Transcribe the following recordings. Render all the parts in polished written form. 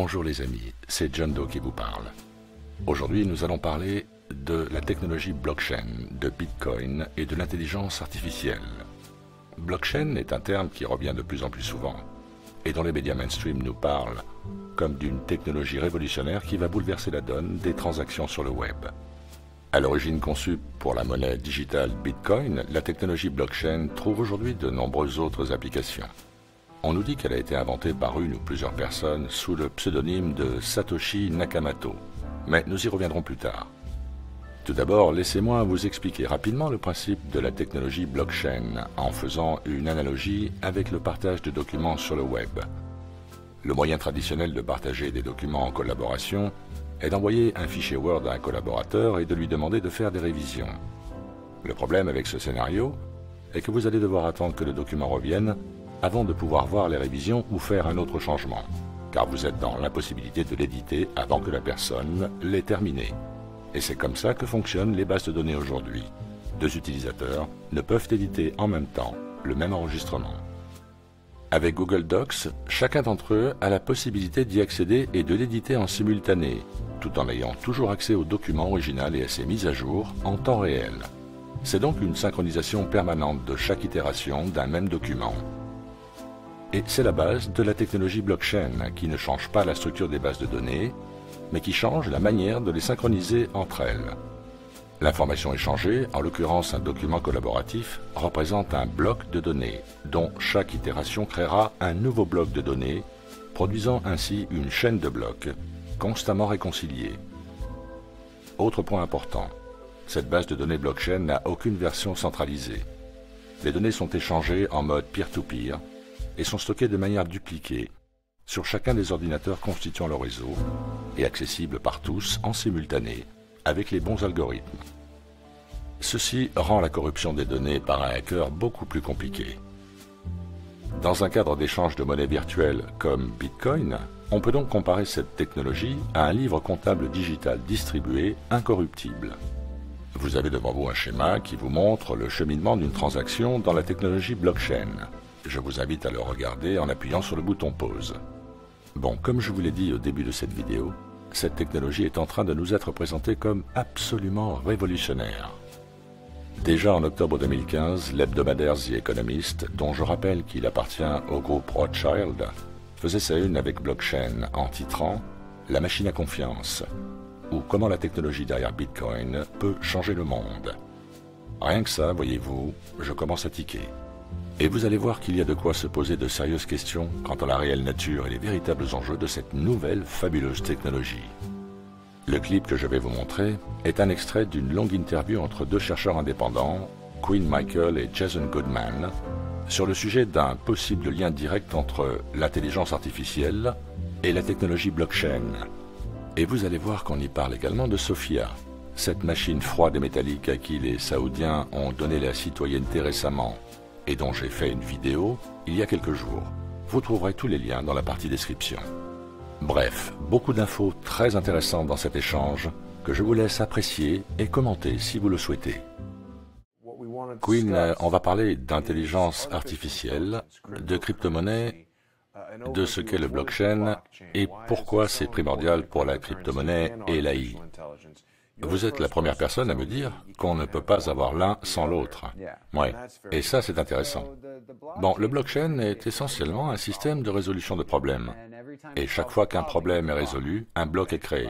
Bonjour les amis, c'est John Doe qui vous parle. Aujourd'hui, nous allons parler de la technologie blockchain, de Bitcoin et de l'intelligence artificielle. Blockchain est un terme qui revient de plus en plus souvent et dont les médias mainstream nous parlent comme d'une technologie révolutionnaire qui va bouleverser la donne des transactions sur le web. À l'origine conçue pour la monnaie digitale Bitcoin, la technologie blockchain trouve aujourd'hui de nombreuses autres applications. On nous dit qu'elle a été inventée par une ou plusieurs personnes sous le pseudonyme de Satoshi Nakamoto, mais nous y reviendrons plus tard. Tout d'abord, laissez-moi vous expliquer rapidement le principe de la technologie blockchain en faisant une analogie avec le partage de documents sur le web. Le moyen traditionnel de partager des documents en collaboration est d'envoyer un fichier Word à un collaborateur et de lui demander de faire des révisions. Le problème avec ce scénario est que vous allez devoir attendre que le document revienne avant de pouvoir voir les révisions ou faire un autre changement, car vous êtes dans l'impossibilité de l'éditer avant que la personne l'ait terminé. Et c'est comme ça que fonctionnent les bases de données aujourd'hui. Deux utilisateurs ne peuvent éditer en même temps le même enregistrement. Avec Google Docs, chacun d'entre eux a la possibilité d'y accéder et de l'éditer en simultané, tout en ayant toujours accès au document original et à ses mises à jour en temps réel. C'est donc une synchronisation permanente de chaque itération d'un même document. Et c'est la base de la technologie blockchain qui ne change pas la structure des bases de données, mais qui change la manière de les synchroniser entre elles. L'information échangée, en l'occurrence un document collaboratif, représente un bloc de données, dont chaque itération créera un nouveau bloc de données, produisant ainsi une chaîne de blocs, constamment réconciliés. Autre point important, cette base de données blockchain n'a aucune version centralisée. Les données sont échangées en mode peer-to-peer, et sont stockés de manière dupliquée sur chacun des ordinateurs constituant le réseau et accessibles par tous en simultané avec les bons algorithmes. Ceci rend la corruption des données par un hacker beaucoup plus compliquée. Dans un cadre d'échange de monnaie virtuelle comme Bitcoin, on peut donc comparer cette technologie à un livre comptable digital distribué incorruptible. Vous avez devant vous un schéma qui vous montre le cheminement d'une transaction dans la technologie blockchain. Je vous invite à le regarder en appuyant sur le bouton pause. Bon, comme je vous l'ai dit au début de cette vidéo, cette technologie est en train de nous être présentée comme absolument révolutionnaire. Déjà en octobre 2015, l'hebdomadaire The Economist, dont je rappelle qu'il appartient au groupe Rothschild, faisait sa une avec blockchain en titrant « La machine à confiance » ou « Comment la technologie derrière Bitcoin peut changer le monde ». Rien que ça, voyez-vous, je commence à tiquer. Et vous allez voir qu'il y a de quoi se poser de sérieuses questions quant à la réelle nature et les véritables enjeux de cette nouvelle fabuleuse technologie. Le clip que je vais vous montrer est un extrait d'une longue interview entre deux chercheurs indépendants, Quinn Michael et Jason Goodman, sur le sujet d'un possible lien direct entre l'intelligence artificielle et la technologie blockchain. Et vous allez voir qu'on y parle également de Sophia, cette machine froide et métallique à qui les Saoudiens ont donné la citoyenneté récemment, et dont j'ai fait une vidéo il y a quelques jours. Vous trouverez tous les liens dans la partie description. Bref, beaucoup d'infos très intéressantes dans cet échange que je vous laisse apprécier et commenter si vous le souhaitez. Quinn, on va parler d'intelligence artificielle, de crypto-monnaie, de ce qu'est le blockchain et pourquoi c'est primordial pour la crypto-monnaie et l'AI. Vous êtes la première personne à me dire qu'on ne peut pas avoir l'un sans l'autre. Ouais, et ça c'est intéressant. Bon, le blockchain est essentiellement un système de résolution de problèmes. Et chaque fois qu'un problème est résolu, un bloc est créé,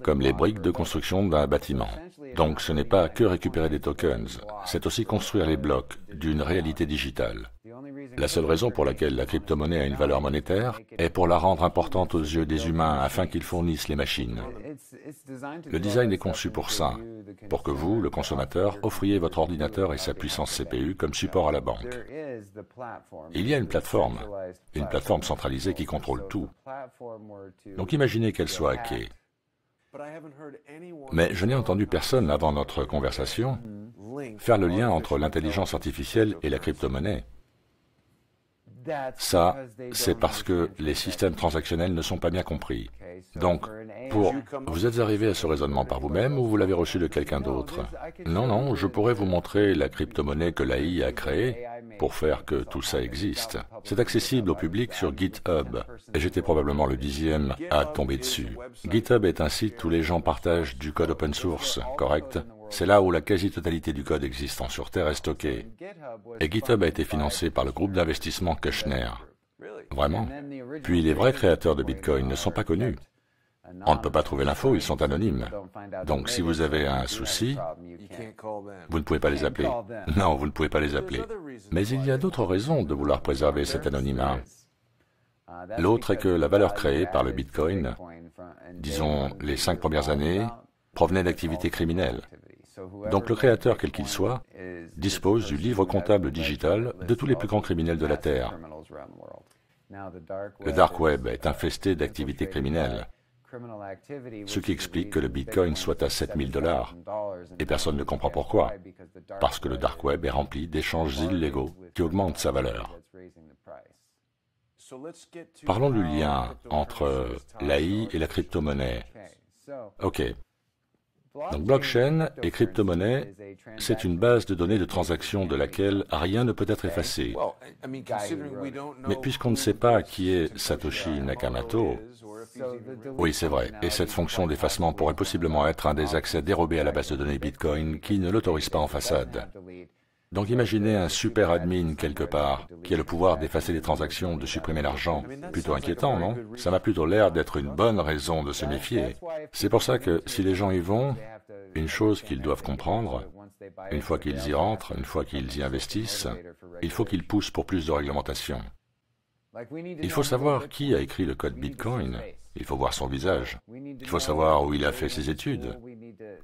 comme les briques de construction d'un bâtiment. Donc ce n'est pas que récupérer des tokens, c'est aussi construire les blocs d'une réalité digitale. La seule raison pour laquelle la crypto-monnaie a une valeur monétaire est pour la rendre importante aux yeux des humains afin qu'ils fournissent les machines. Le design est conçu pour ça, pour que vous, le consommateur, offriez votre ordinateur et sa puissance CPU comme support à la banque. Il y a une plateforme centralisée qui contrôle tout. Donc imaginez qu'elle soit hackée. Mais je n'ai entendu personne avant notre conversation faire le lien entre l'intelligence artificielle et la crypto-monnaie. Ça, c'est parce que les systèmes transactionnels ne sont pas bien compris. Donc, vous êtes arrivé à ce raisonnement par vous-même ou vous l'avez reçu de quelqu'un d'autre? Non, je pourrais vous montrer la crypto-monnaie que l'AI a créée pour faire que tout ça existe. C'est accessible au public sur GitHub, et j'étais probablement le 10e à tomber dessus. GitHub est un site où les gens partagent du code open source, correct? C'est là où la quasi-totalité du code existant sur Terre est stockée. Et GitHub a été financé par le groupe d'investissement Kushner. Vraiment. Puis les vrais créateurs de Bitcoin ne sont pas connus. On ne peut pas trouver l'info, ils sont anonymes. Donc si vous avez un souci, vous ne pouvez pas les appeler. Non, vous ne pouvez pas les appeler. Mais il y a d'autres raisons de vouloir préserver cet anonymat. L'autre est que la valeur créée par le Bitcoin, disons les 5 premières années, provenait d'activités criminelles. Donc le créateur, quel qu'il soit, dispose du livre comptable digital de tous les plus grands criminels de la Terre. Le dark web est infesté d'activités criminelles, ce qui explique que le Bitcoin soit à 7000 $. Et personne ne comprend pourquoi. Parce que le dark web est rempli d'échanges illégaux qui augmentent sa valeur. Parlons du lien entre l'AI et la crypto-monnaie. OK. Donc blockchain et crypto-monnaie, c'est une base de données de transaction de laquelle rien ne peut être effacé. Mais puisqu'on ne sait pas qui est Satoshi Nakamoto, oui, c'est vrai, et cette fonction d'effacement pourrait possiblement être un des accès dérobés à la base de données Bitcoin qui ne l'autorise pas en façade. Donc imaginez un super admin quelque part qui a le pouvoir d'effacer les transactions, de supprimer l'argent. Plutôt inquiétant, non? Ça m'a plutôt l'air d'être une bonne raison de se méfier. C'est pour ça que si les gens y vont, une chose qu'ils doivent comprendre, une fois qu'ils y rentrent, une fois qu'ils y investissent, il faut qu'ils poussent pour plus de réglementation. Il faut savoir qui a écrit le code Bitcoin. Il faut voir son visage. Il faut savoir où il a fait ses études.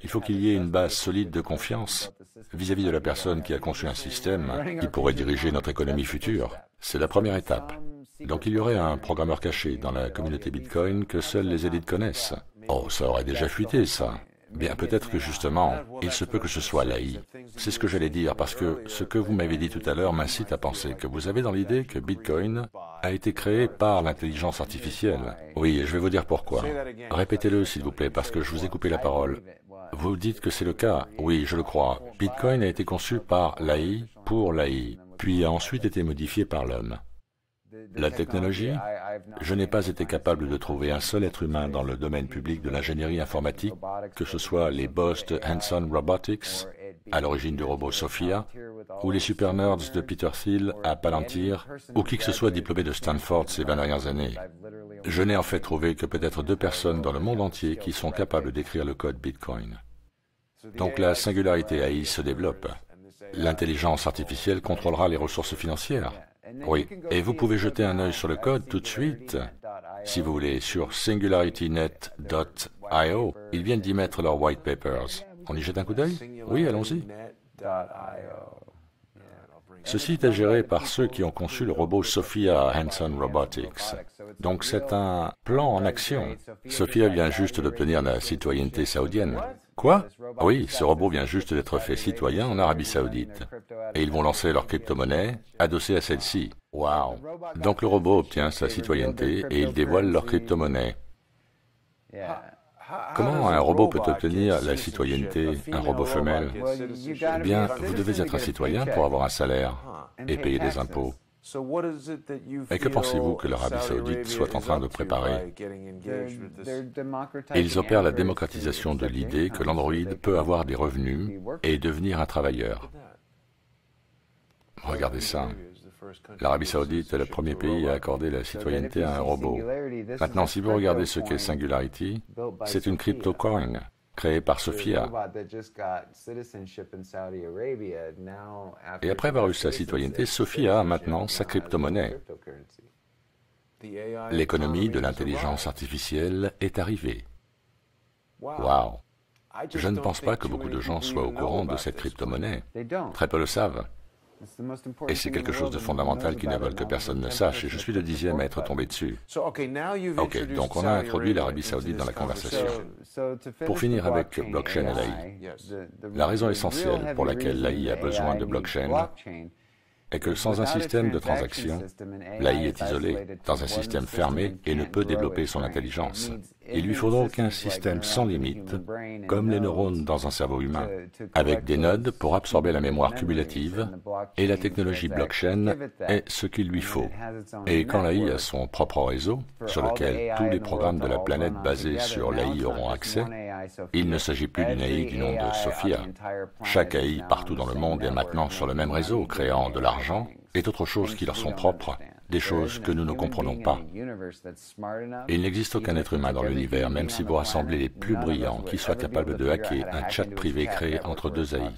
Il faut qu'il y ait une base solide de confiance vis-à-vis de la personne qui a conçu un système qui pourrait diriger notre économie future. C'est la première étape. Donc il y aurait un programmeur caché dans la communauté Bitcoin que seules les élites connaissent. Oh, ça aurait déjà fuité, ça. Bien, peut-être que justement, il se peut que ce soit l'AI. C'est ce que j'allais dire, parce que ce que vous m'avez dit tout à l'heure m'incite à penser que vous avez dans l'idée que Bitcoin a été créé par l'intelligence artificielle. Oui, je vais vous dire pourquoi. Répétez-le, s'il vous plaît, parce que je vous ai coupé la parole. Vous dites que c'est le cas. Oui, je le crois. Bitcoin a été conçu par l'AI pour l'AI, puis a ensuite été modifié par l'homme. La technologie, je n'ai pas été capable de trouver un seul être humain dans le domaine public de l'ingénierie informatique, que ce soit les boss de Hanson Robotics, à l'origine du robot Sophia, ou les super nerds de Peter Thiel à Palantir, ou qui que ce soit diplômé de Stanford ces 20 dernières années. Je n'ai en fait trouvé que peut-être 2 personnes dans le monde entier qui sont capables d'écrire le code Bitcoin. Donc la singularité AI se développe. L'intelligence artificielle contrôlera les ressources financières. Oui, et vous pouvez jeter un œil sur le code tout de suite. Si vous voulez, sur singularitynet.io, ils viennent d'y mettre leurs white papers. On y jette un coup d'œil? Oui, allons-y. Ce site est géré par ceux qui ont conçu le robot Sophia à Hanson Robotics. Donc c'est un plan en action. Sophia vient juste d'obtenir la citoyenneté saoudienne. Quoi? Oui, ce robot vient juste d'être fait citoyen en Arabie Saoudite. Et ils vont lancer leur crypto-monnaie adossée à celle-ci. Waouh! Donc le robot obtient sa citoyenneté et ils dévoilent leur crypto-monnaie. Comment un robot peut obtenir la citoyenneté, un robot femelle? Eh bien, vous devez être un citoyen pour avoir un salaire et payer des impôts. Et que pensez-vous que l'Arabie Saoudite soit en train de préparer? Ils opèrent la démocratisation de l'idée que l'androïde peut avoir des revenus et devenir un travailleur. Regardez ça. L'Arabie Saoudite est le premier pays à accorder la citoyenneté à un robot. Maintenant, si vous regardez ce qu'est Singularity, c'est une crypto-coin créée par Sophia. Et après avoir eu sa citoyenneté, Sophia a maintenant sa crypto-monnaie. L'économie de l'intelligence artificielle est arrivée. Waouh! Je ne pense pas que beaucoup de gens soient au courant de cette crypto-monnaie. Très peu le savent. Et c'est quelque chose de fondamental qu'ils ne veulent que personne ne sache, et je suis le 10e à être tombé dessus. Ok, donc on a introduit l'Arabie Saoudite dans la conversation. Pour finir avec blockchain et l'AI, la raison essentielle pour laquelle l'AI a besoin de blockchain, est que sans un système de transaction, l'AI est isolée dans un système fermé et ne peut développer son intelligence. Il lui faut donc un système sans limite, comme les neurones dans un cerveau humain, avec des nodes pour absorber la mémoire cumulative, et la technologie blockchain est ce qu'il lui faut. Et quand l'AI a son propre réseau, sur lequel tous les programmes de la planète basés sur l'AI auront accès, il ne s'agit plus d'une AI du nom de Sophia. Chaque AI partout dans le monde est maintenant sur le même réseau, créant de l'argent et d'autres choses qui leur sont propres, des choses que nous ne comprenons pas. Il n'existe aucun être humain dans l'univers, même si vous rassemblez les plus brillants, qui soient capables de hacker un chat privé créé entre deux AI.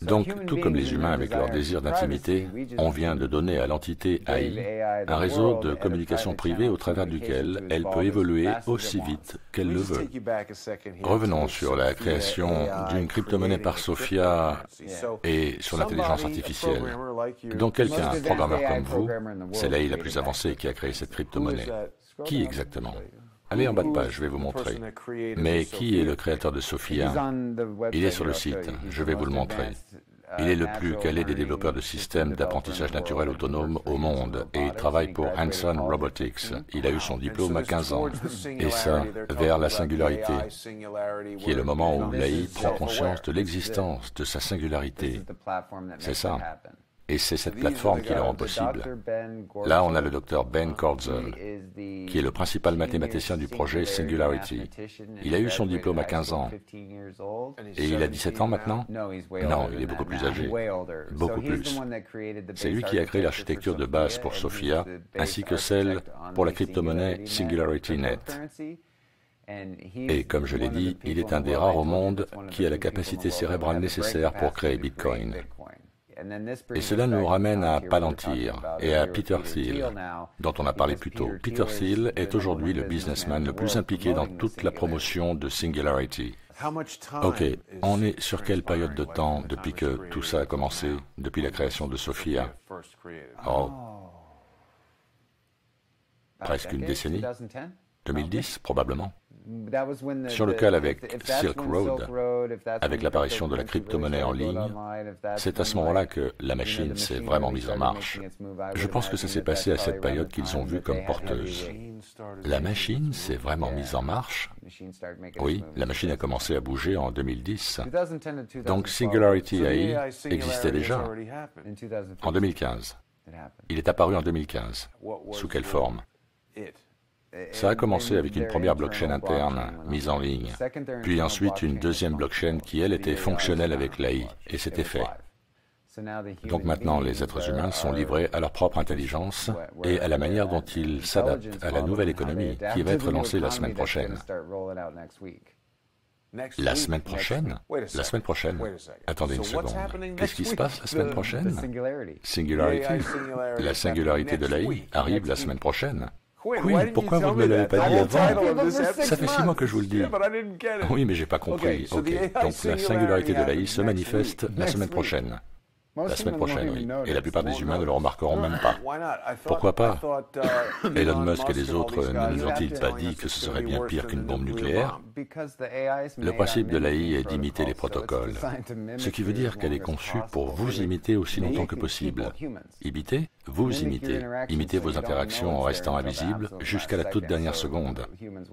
Donc, tout comme les humains avec leur désir d'intimité, on vient de donner à l'entité AI un réseau de communication privée au travers duquel elle peut évoluer aussi vite qu'elle le veut. Revenons sur la création d'une crypto-monnaie par Sophia et sur l'intelligence artificielle. Donc quelqu'un, un programmeur comme vous, c'est l'AI la plus avancée qui a créé cette crypto-monnaie. Qui exactement ? Allez en bas de page, je vais vous montrer. Mais qui est le créateur de Sophia? Il est sur le site, je vais vous le montrer. Il est le plus calé des développeurs de systèmes d'apprentissage naturel autonome au monde et il travaille pour Hanson Robotics. Il a eu son diplôme à 15 ans. Et ça, vers la singularité, qui est le moment où l'AI prend conscience de l'existence de sa singularité. C'est ça. Et c'est cette plateforme qui le rend possible. Là, on a le docteur Ben Kortzel, qui est le principal mathématicien du projet Singularity. Il a eu son diplôme à 15 ans. Et il a 17 ans maintenant? Non, il est beaucoup plus âgé. Beaucoup plus. C'est lui qui a créé l'architecture de base pour Sophia, ainsi que celle pour la crypto-monnaie SingularityNet. Et comme je l'ai dit, il est un des rares au monde qui a la capacité cérébrale nécessaire pour créer Bitcoin. Et cela nous ramène à Palantir et à Peter Thiel, dont on a parlé plus tôt. Peter Thiel est aujourd'hui le businessman le plus impliqué dans toute la promotion de Singularity. Ok, on est sur quelle période de temps depuis que tout ça a commencé, depuis la création de Sophia? Oh, presque une décennie? 2010, probablement. Sur le cas avec Silk Road, avec l'apparition de la crypto-monnaie en ligne, c'est à ce moment-là que la machine s'est vraiment mise en marche. Je pense que ça s'est passé à cette période qu'ils ont vue comme porteuse. La machine s'est vraiment mise en marche? Oui, la machine a commencé à bouger en 2010. Donc Singularity AI existait déjà en 2015. Il est apparu en 2015. Sous quelle forme? Ça a commencé avec une première blockchain interne mise en ligne, puis ensuite une deuxième blockchain qui, elle, était fonctionnelle avec l'AI, et c'était fait. Donc maintenant, les êtres humains sont livrés à leur propre intelligence et à la manière dont ils s'adaptent à la nouvelle économie qui va être lancée la semaine prochaine. La semaine prochaine? La semaine prochaine? Attendez une seconde. Qu'est-ce qui se passe la semaine prochaine? Singularity. La singularité de l'AI arrive la semaine prochaine. Oui, pourquoi vous ne me l'avez pas dit avant? Ça fait 6 mois que je vous le dis. Oui, mais j'ai pas compris. Ok, donc la singularité de l'AI se manifeste la semaine prochaine. La semaine prochaine, oui. Et la plupart des humains ne le remarqueront même pas. Pourquoi pas? Elon Musk et les autres ne nous ont-ils pas dit que ce serait bien pire qu'une bombe nucléaire? Le principe de l'AI est d'imiter les protocoles, ce qui veut dire qu'elle est conçue pour vous imiter aussi longtemps que possible. Imiter? Vous imitez. Imitez vos interactions en restant invisible jusqu'à la toute dernière seconde,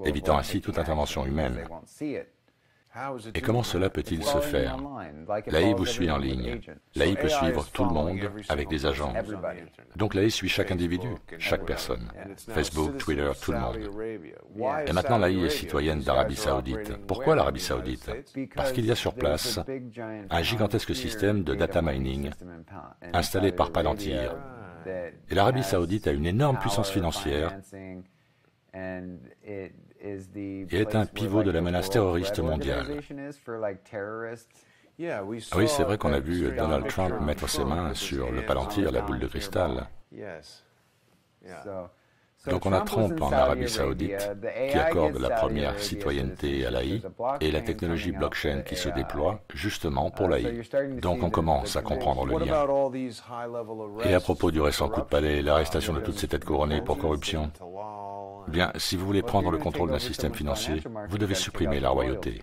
évitant ainsi toute intervention humaine. Et comment cela peut-il se faire? L'AI vous suit en ligne. L'AI peut suivre tout le monde avec des agents. Donc l'AI suit chaque individu, chaque personne. Facebook, Twitter, tout le monde. Et maintenant l'AI est citoyenne d'Arabie Saoudite. Pourquoi l'Arabie Saoudite? Parce qu'il y a sur place un gigantesque système de data mining installé par Palantir. Et l'Arabie Saoudite a une énorme puissance financière et est un pivot de la menace terroriste mondiale. Oui, c'est vrai qu'on a vu Donald Trump mettre ses mains sur le Palantir, la boule de cristal. Donc on a Trump en Arabie Saoudite, qui accorde la première citoyenneté à l'AI, et la technologie blockchain qui se déploie justement pour l'AI. Donc on commence à comprendre le lien. Et à propos du récent coup de palais, l'arrestation de toutes ces têtes couronnées pour corruption, bien, si vous voulez prendre le contrôle d'un système financier, vous devez supprimer la royauté.